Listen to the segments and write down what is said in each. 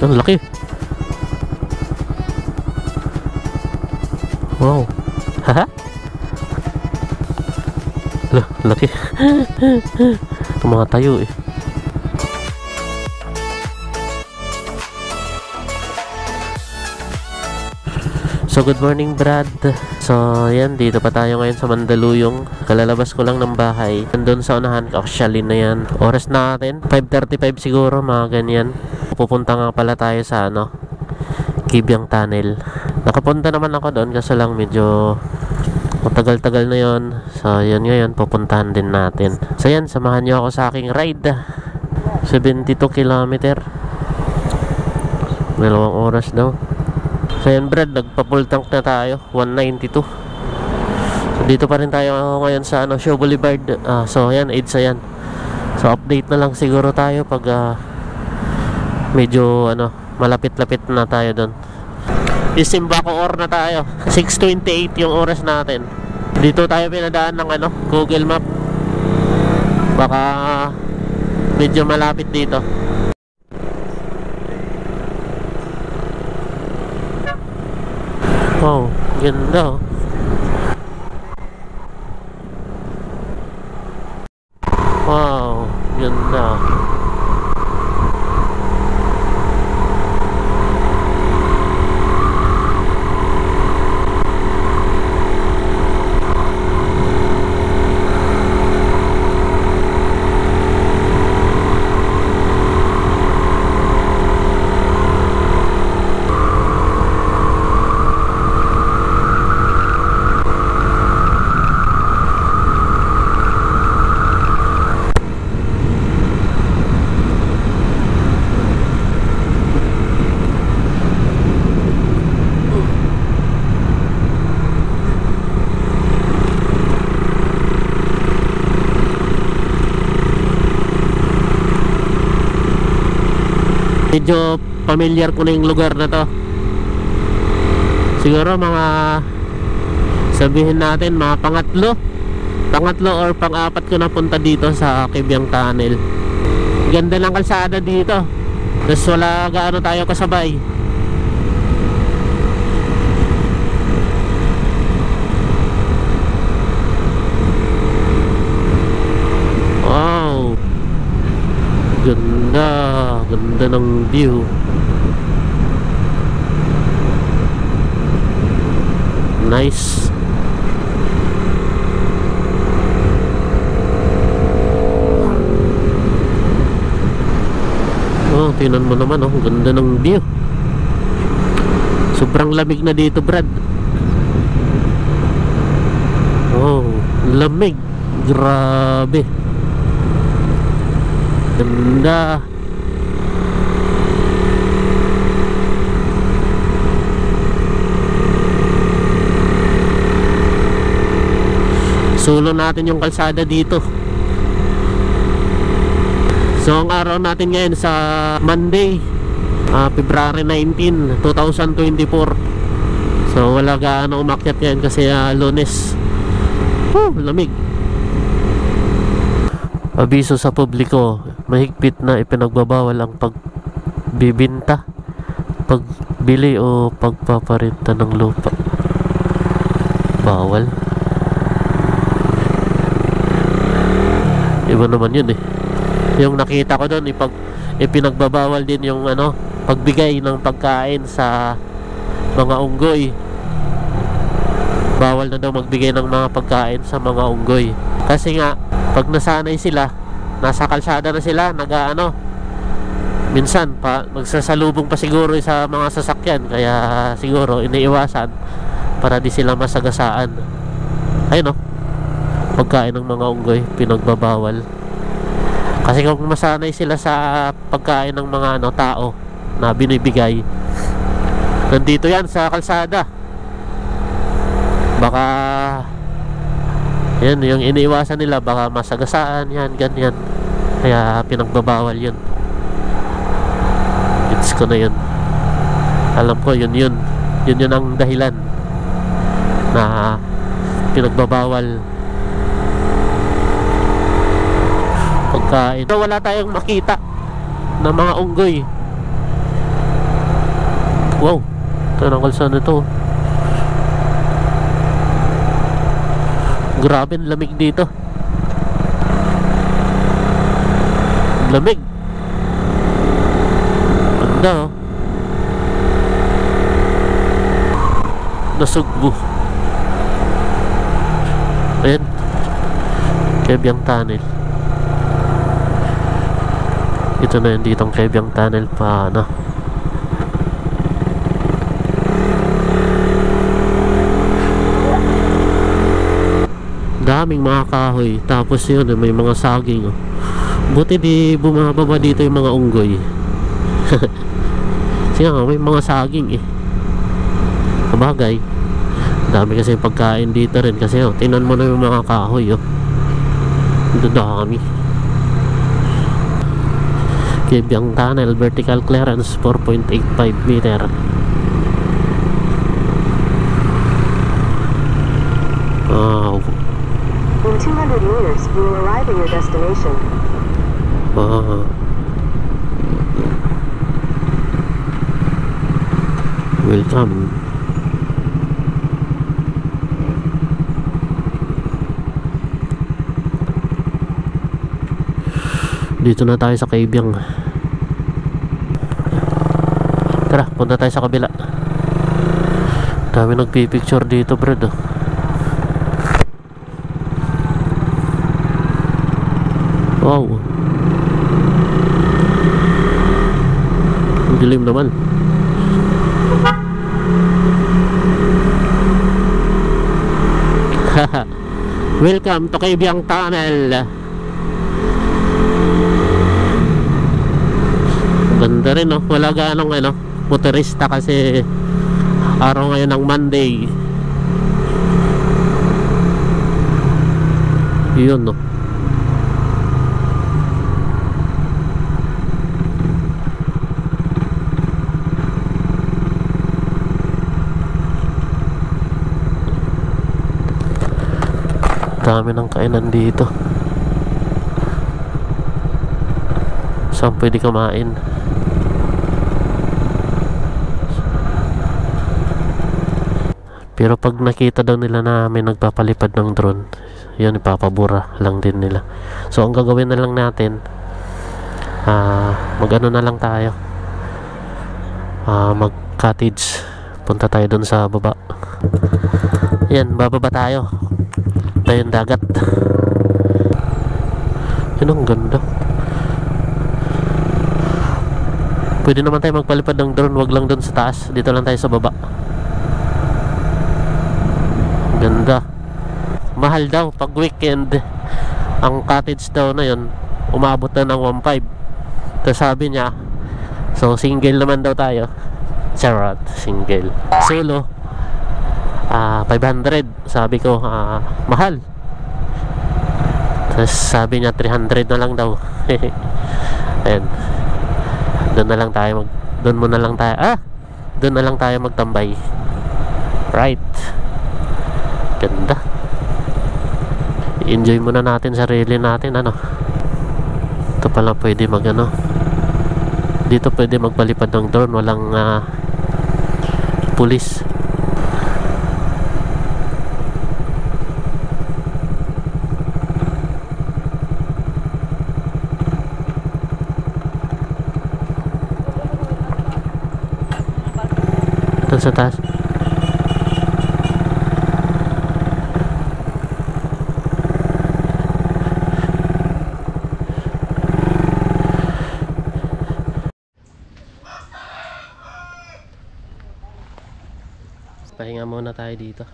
Ang laki. Wow. Haha. Laki. Ito mga tayo eh. So good morning Brad. So yan, dito pa tayo ngayon sa Mandaluyong. Kalalabas ko lang ng bahay. Nandun sa unahan, actually na yan. Oras natin 5:35 siguro, mga ganyan. Pupunta nga pala tayo sa Kibyang Tunnel. Nakapunta naman ako doon, kasi lang medyo matagal-tagal na yon. So yun ngayon, pupuntahan din natin. So yan, samahan nyo ako sa aking ride. 72 kilometer. 2 oras daw. So yan Brad, nagpa-full tank na tayo, 192. So dito pa rin tayo ngayon sa Shaw Boulevard. So yan, EDSA yan. So update na lang siguro tayo pag medyo malapit-lapit na tayo doon. Isimba ko or na tayo. 6:28 yung oras natin. Dito tayo pinadaan ng Google Map. Baka medyo malapit dito. Wow, ganda. Wow, ganda. Medyo familiar ko na yung lugar na to. Siguro mga, sabihin natin, mga pangatlo or pang-apat ko na punta dito sa Kibyang Tunnel. Ganda ng kalsada dito. Tapos wala gaano tayo kasabay. Wow, ganda. Ganda ng view. Nice. Oh, tingnan mo naman, ganda ng view. Sobrang lamig na dito, Brad. Oh, lamig. Grabe. Ganda. Sulo natin yung kalsada dito. So ang araw natin ngayon sa Monday, February 19, 2024. So wala gaano umakyat yan kasi Lunes. Lamig. Abiso sa publiko, mahigpit na ipinagbabawal ang pagbibinta, pagbili o pagpaparinta ng lupa. Bawal. Iba naman yun eh. Yung nakita ko doon, ipinagbabawal din yung pagbigay ng pagkain sa mga unggoy. Bawal na daw magbigay ng mga pagkain sa mga unggoy. Kasi nga, pag nasanay sila, nasa kalsada na sila, minsan magsasalubong pa siguro sa mga sasakyan. Kaya siguro iniiwasan para di sila masagasaan. Ayun pagkain ng mga unggoy pinagbabawal. Kasi kung masanay sila sa pagkain ng mga tao na binibigay, nandito yan sa kalsada, baka yan yung iniiwasan nila, baka masagasaan yan, ganyan. Kaya pinagbabawal yun. Gets ko na yun. Alam ko yun ang dahilan na pinagbabawal pagkain. So wala tayong makita ng mga unggoy. Wow, ito ang kalsada nito. Grabe, lamig dito. Lamig. Ganda, oh. Nasugbo. Ayan, Kebyang Tunnel. Ito na yun ditong Kebyang Tunnel pa, ano. Daming mga kahoy. Tapos yun, may mga saging, oh. Buti di bumababa dito yung mga unggoy. Kasi nga, may mga saging eh. Kabagay, dami kasi pagkain dito rin. Kasi oh, tingnan mo na yung mga kahoy, oh. Dami. Kebyang Tunnel, vertical clearance 4.85 meter. Wow. In 200 meters, you will arrive at your destination. Wow. Welcome. Dito na tayo sa Kebyang. Tara, punta tayo sa kabila. Dami nagpipicture dito, bro. Wow. Ang dilim naman. Welcome to Kebyang Tunnel. Ganda rin, no? Wala ganong ano, motorista kasi araw ngayon ng Monday. Yun, no? Dami ng kainan dito. Saan pwede kumain? Pero pag nakita daw nila na may nagpapalipad ng drone, yun, ipapabura lang din nila. So ang gagawin na lang natin, mag-ano na lang tayo, mag-cottage. Punta tayo dun sa baba. Yan, bababa tayo. Tayo yung dagat. Yun, ang ganda. Pwede naman tayo magpalipad ng drone, wag lang dun sa taas. Dito lang tayo sa baba. Ganda. Mahal daw pag weekend. Ang cottage daw na yun, umabot na ng 1.5. Tapos sabi niya, so single naman daw tayo. Charot, single. Solo 500. Sabi ko, mahal. Tapos sabi niya 300 na lang daw. Ayan, doon na lang tayo doon muna lang tayo, doon na lang tayo magtambay. Right. Ganda. I-enjoy muna natin sarili natin, ano. Ito pala pwede mag, ano, dito pwede magpalipad ng drone, walang pulis. Ito sa taas. Pahinga muna tayo dito.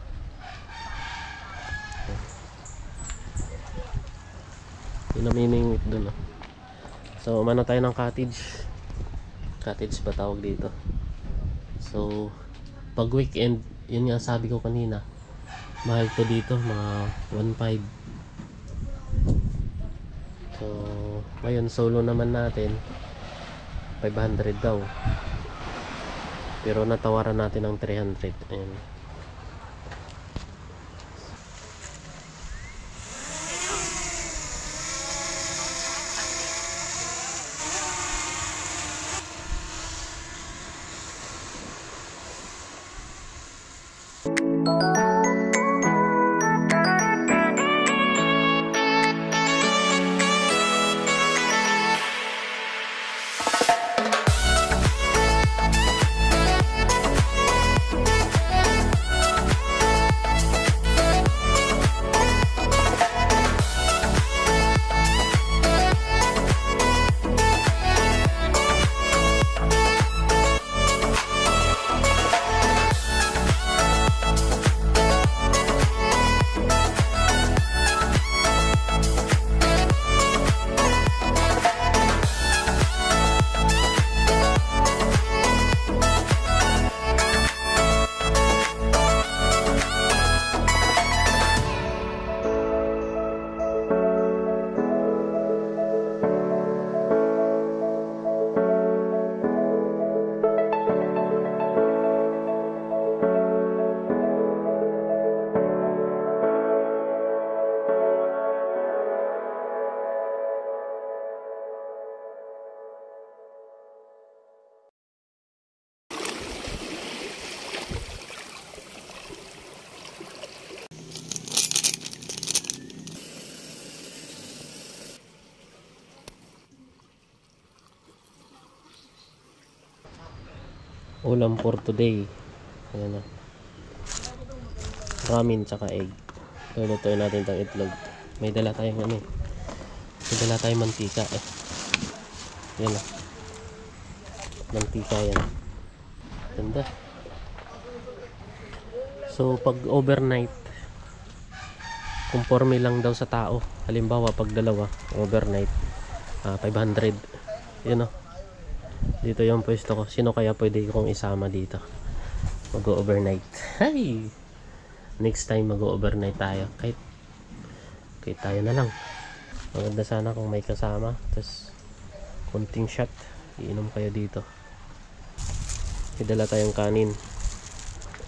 Yung namimingwit dun, oh. So umano tayo ng cottage. Cottage ba tawag dito? So pag weekend, yun nga sabi ko kanina, mahal to dito, mga 1.5. So ngayon solo naman natin 500 daw. Pero natawaran natin ng 300. Ayan. Ulam for today. Ayan na. Ramen tsaka egg. Lulutuin natin itong itlog. May dala tayong ano eh. May dala tayong mantika eh. Yan na. Mantika yan. Ganda. So pag overnight, conforme lang daw sa tao. Halimbawa pag dalawa overnight, 500. Yun o. Dito yung pwesto ko. Sino kaya pwede kong isama dito mag-overnight? Hey! Next time mag-overnight tayo. Kahit tayo na lang. Maganda sana kung may kasama. Tapos konting shot, iinom kayo dito. Idala tayong kanin.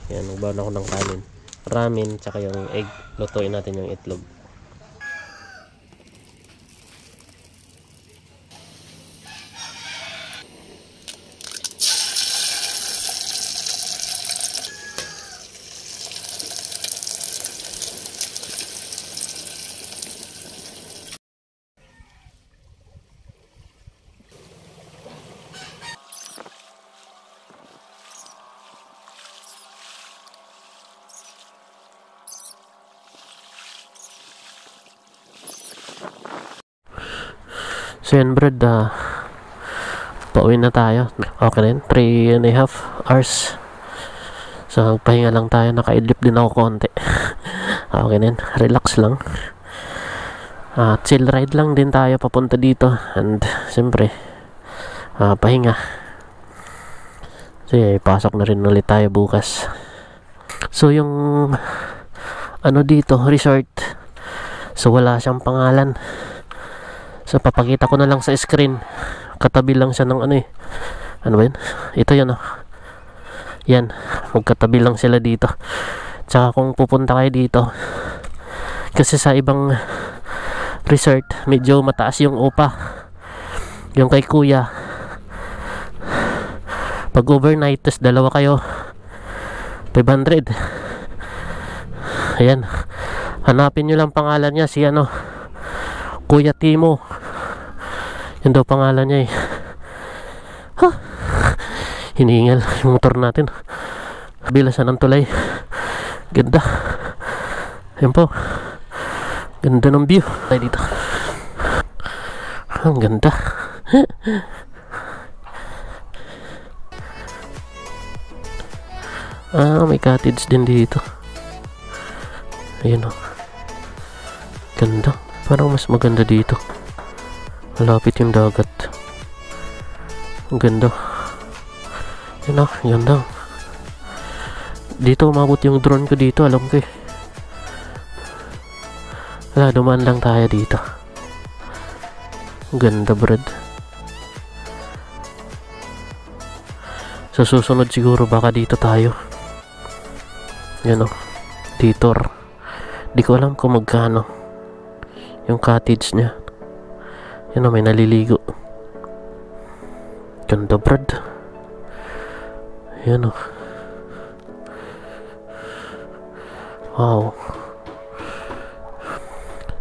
Yan, nagbawan ako ng kanin. Ramen, tsaka yung egg. Lutuin natin yung itlog. So yan Brad, pauwi na tayo. Okay rin, 3.5 hours. So pahinga lang tayo, nakaidlip din ako konti. Okay rin, relax lang. Chill ride lang din tayo papunta dito. And siyempre pahinga. So pasok na rin ulit tayo bukas. So yung ano dito, resort, so wala siyang pangalan. So papakita ko na lang sa screen. Katabi lang siya ng ano eh. Ano ba yun? Ito yun Yan, magkatabi lang sila dito. Tsaka kung pupunta kayo dito, kasi sa ibang resort medyo mataas yung upa. Yung kay kuya, pag overnight tas dalawa kayo, 500. Ayan, hanapin nyo lang pangalan niya, si ano, Kuya Timo. Yun daw pangalan niya eh. Hinihingal yung motor natin. Bilasan ng tulay. Ganda. Ayan po. Ganda ng view. Ay dito. Ang ganda. May cottage din dito. Ayan o. Ganda. Parang mas maganda dito. Malapit yung dagat. Ang ganda. Yan ganda. Dito umabot yung drone ko dito, alam ko eh. Wala, dumaan lang tayo dito. Ang ganda Brad. Sa susunod siguro baka dito tayo. Yan o. Detour. Di ko alam kung magkano yung cottage niya. Yan o, may naliligo. Ganda Brad. Yan o. Wow.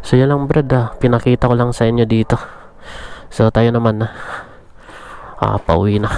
So yan lang Brad, pinakita ko lang sa inyo dito. So tayo naman pauwi na.